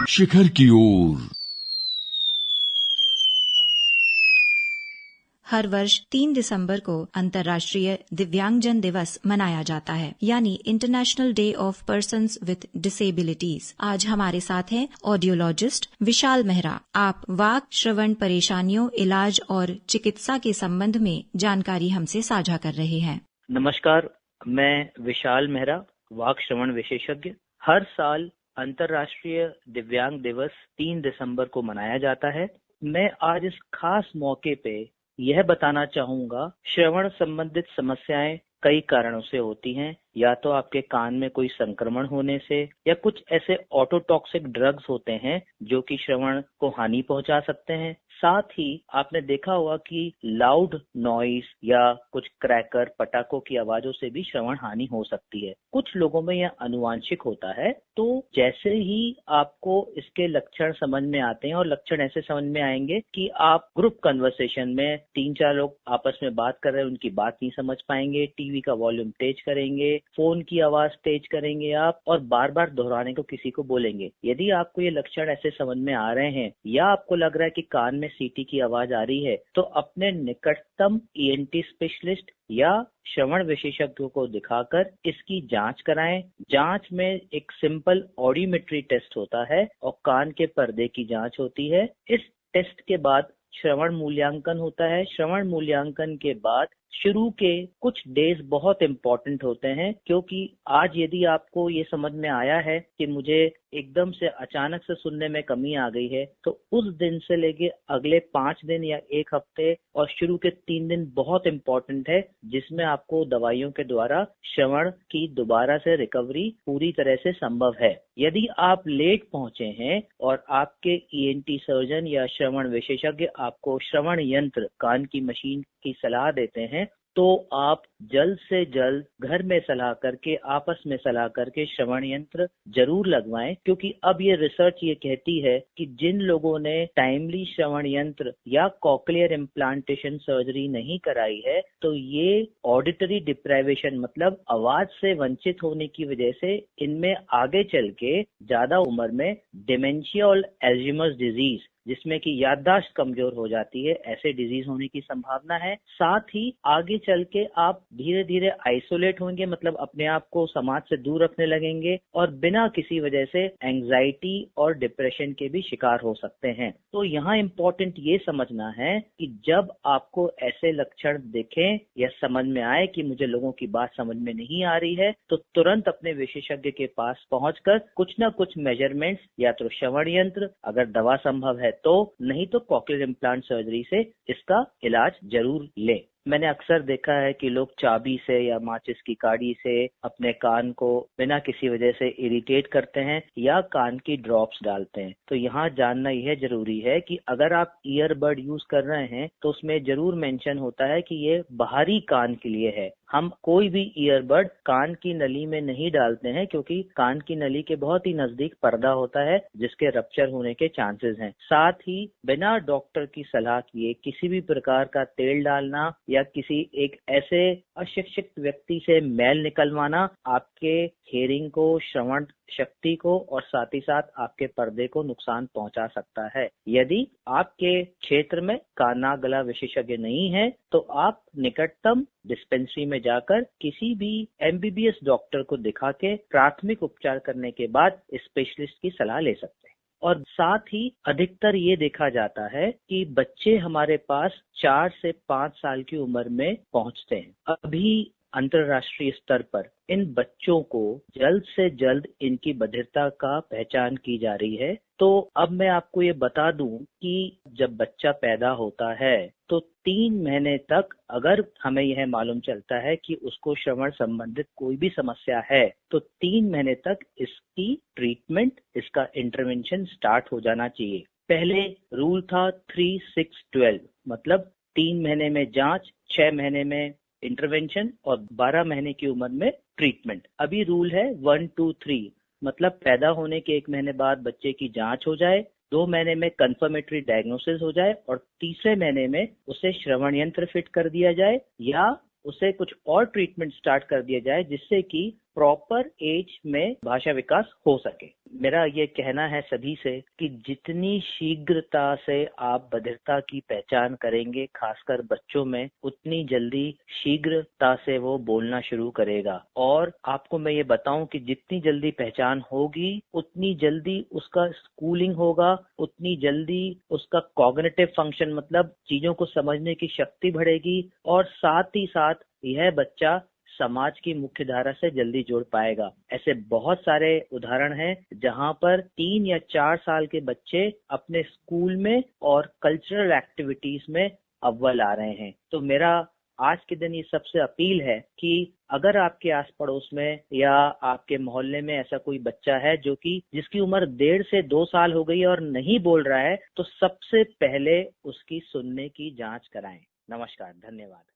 शिखर की ओर। हर वर्ष 3 दिसंबर को अंतर्राष्ट्रीय दिव्यांगजन दिवस मनाया जाता है, यानी international day of persons with disabilities. आज हमारे साथ हैं ऑडियोलॉजिस्ट विशाल मेहरा। आप वाक श्रवण परेशानियों, इलाज और चिकित्सा के संबंध में जानकारी हमसे साझा कर रहे हैं। नमस्कार, मैं विशाल मेहरा, वाक श्रवण विशेषज्ञ। हर साल अंतर्राष्ट्रीय दिव्यांग दिवस 3 दिसंबर को मनाया जाता है। मैं आज इस खास मौके पे यह बताना चाहूंगा, श्रवण संबंधित समस्याएं कई कारणों से होती हैं। या तो आपके कान में कोई संक्रमण होने से, या कुछ ऐसे ऑटोटॉक्सिक ड्रग्स होते हैं जो कि श्रवण को हानि पहुंचा सकते हैं। साथ ही आपने देखा होगा कि लाउड नॉइस या कुछ क्रैकर, पटाखों की आवाजों से भी श्रवण हानि हो सकती है। कुछ लोगों में यह अनुवांशिक होता है। तो जैसे ही आपको इसके लक्षण समझ में आते हैं, और लक्षण ऐसे समझ में आएंगे कि आप ग्रुप कन्वर्सेशन में 3-4 लोग आपस में बात कर रहे हैं, उनकी बात नहीं समझ पाएंगे, टीवी का वॉल्यूम तेज करेंगे, फोन की आवाज तेज करेंगे आप, और बार बार दोहराने को किसी को बोलेंगे। यदि आपको ये लक्षण ऐसे समझ में आ रहे हैं, या आपको लग रहा है कि कान में सीटी की आवाज आ रही है, तो अपने निकटतम ईएनटी स्पेशलिस्ट या श्रवण विशेषज्ञों को दिखाकर इसकी जांच कराएं। जांच में एक सिंपल ऑडियोमेट्री टेस्ट होता है और कान के पर्दे की जांच होती है। इस टेस्ट के बाद श्रवण मूल्यांकन होता है। श्रवण मूल्यांकन के बाद शुरू के कुछ डेज बहुत इम्पोर्टेंट होते हैं, क्योंकि आज यदि आपको ये समझ में आया है कि मुझे एकदम से अचानक से सुनने में कमी आ गई है, तो उस दिन से लेके अगले 5 दिन या 1 हफ्ते और शुरू के 3 दिन बहुत इम्पोर्टेंट है, जिसमें आपको दवाइयों के द्वारा श्रवण की दोबारा से रिकवरी पूरी तरह से संभव है। यदि आप लेट पहुंचे हैं और आपके ईएनटी सर्जन या श्रवण विशेषज्ञ आपको श्रवण यंत्र, कान की मशीन की सलाह देते हैं, तो आप जल्द से जल्द घर में सलाह करके, आपस में सलाह करके श्रवण यंत्र जरूर लगवाएं। क्योंकि अब ये रिसर्च ये कहती है कि जिन लोगों ने टाइमली श्रवण यंत्र या कॉक्लियर इम्प्लांटेशन सर्जरी नहीं कराई है, तो ये ऑडिटरी डिप्राइवेशन मतलब आवाज से वंचित होने की वजह से इनमें आगे चल के ज्यादा उम्र में डिमेंशिया और अल्जाइमर्स डिजीज, जिसमें कि याददाश्त कमजोर हो जाती है, ऐसे डिजीज होने की संभावना है। साथ ही आगे चल के आप धीरे धीरे आइसोलेट होंगे, मतलब अपने आप को समाज से दूर रखने लगेंगे, और बिना किसी वजह से एंजाइटी और डिप्रेशन के भी शिकार हो सकते हैं। तो यहाँ इम्पोर्टेंट ये समझना है कि जब आपको ऐसे लक्षण दिखें या समझ में आए कि मुझे लोगों की बात समझ में नहीं आ रही है, तो तुरंत अपने विशेषज्ञ के पास पहुंचकर कुछ न कुछ मेजरमेंट्स, या तो श्रवण यंत्र, अगर दवा संभव है तो, नहीं तो कॉक्लियर इम्प्लांट सर्जरी से इसका इलाज जरूर लें। मैंने अक्सर देखा है कि लोग चाबी से या माचिस की काड़ी से अपने कान को बिना किसी वजह से इरिटेट करते हैं या कान की ड्रॉप्स डालते हैं। तो यहाँ जानना यह जरूरी है कि अगर आप ईयरबड यूज कर रहे हैं तो उसमें जरूर मेंशन होता है कि ये बाहरी कान के लिए है। हम कोई भी ईयरबड कान की नली में नहीं डालते हैं, क्योंकि कान की नली के बहुत ही नजदीक पर्दा होता है जिसके रप्चर होने के चांसेस हैं। साथ ही बिना डॉक्टर की सलाह किए किसी भी प्रकार का तेल डालना या किसी एक ऐसे अशिक्षित व्यक्ति से मैल निकलवाना आपके हेयरिंग को, श्रवण शक्ति को और साथ ही साथ आपके पर्दे को नुकसान पहुंचा सकता है। यदि आपके क्षेत्र में कान नाक गला विशेषज्ञ नहीं है, तो आप निकटतम डिस्पेंसरी में जाकर किसी भी एमबीबीएस डॉक्टर को दिखा के प्राथमिक उपचार करने के बाद स्पेशलिस्ट की सलाह ले सकते हैं। और साथ ही अधिकतर ये देखा जाता है कि बच्चे हमारे पास 4 से 5 साल की उम्र में पहुंचते हैं। अभी अंतर्राष्ट्रीय स्तर पर इन बच्चों को जल्द से जल्द इनकी बधिरता का पहचान की जा रही है। तो अब मैं आपको ये बता दूं कि जब बच्चा पैदा होता है तो 3 महीने तक अगर हमें यह मालूम चलता है कि उसको श्रवण संबंधित कोई भी समस्या है, तो 3 महीने तक इसकी ट्रीटमेंट, इसका इंटरवेंशन स्टार्ट हो जाना चाहिए। पहले रूल था 3-6-12, मतलब 3 महीने में जांच, 6 महीने में इंटरवेंशन और 12 महीने की उम्र में ट्रीटमेंट। अभी रूल है 1-2-3, मतलब पैदा होने के 1 महीने बाद बच्चे की जांच हो जाए, 2 महीने में कंफर्मेटरी डायग्नोसिस हो जाए और तीसरे महीने में उसे श्रवण यंत्र फिट कर दिया जाए या उसे कुछ और ट्रीटमेंट स्टार्ट कर दिया जाए जिससे कि प्रॉपर एज में भाषा विकास हो सके। मेरा ये कहना है सभी से कि जितनी शीघ्रता से आप बधिरता की पहचान करेंगे, खासकर बच्चों में, उतनी जल्दी शीघ्रता से वो बोलना शुरू करेगा। और आपको मैं ये बताऊं कि जितनी जल्दी पहचान होगी, उतनी जल्दी उसका स्कूलिंग होगा, उतनी जल्दी उसका कॉग्निटिव फंक्शन मतलब चीजों को समझने की शक्ति बढ़ेगी, और साथ ही साथ यह बच्चा समाज की मुख्य धारा से जल्दी जुड़ पाएगा। ऐसे बहुत सारे उदाहरण हैं जहां पर 3 या 4 साल के बच्चे अपने स्कूल में और कल्चरल एक्टिविटीज में अव्वल आ रहे हैं। तो मेरा आज के दिन ये सबसे अपील है कि अगर आपके आस पड़ोस में या आपके मोहल्ले में ऐसा कोई बच्चा है जो कि जिसकी उम्र 1.5 से 2 साल हो गई और नहीं बोल रहा है, तो सबसे पहले उसकी सुनने की जांच कराएं। नमस्कार, धन्यवाद।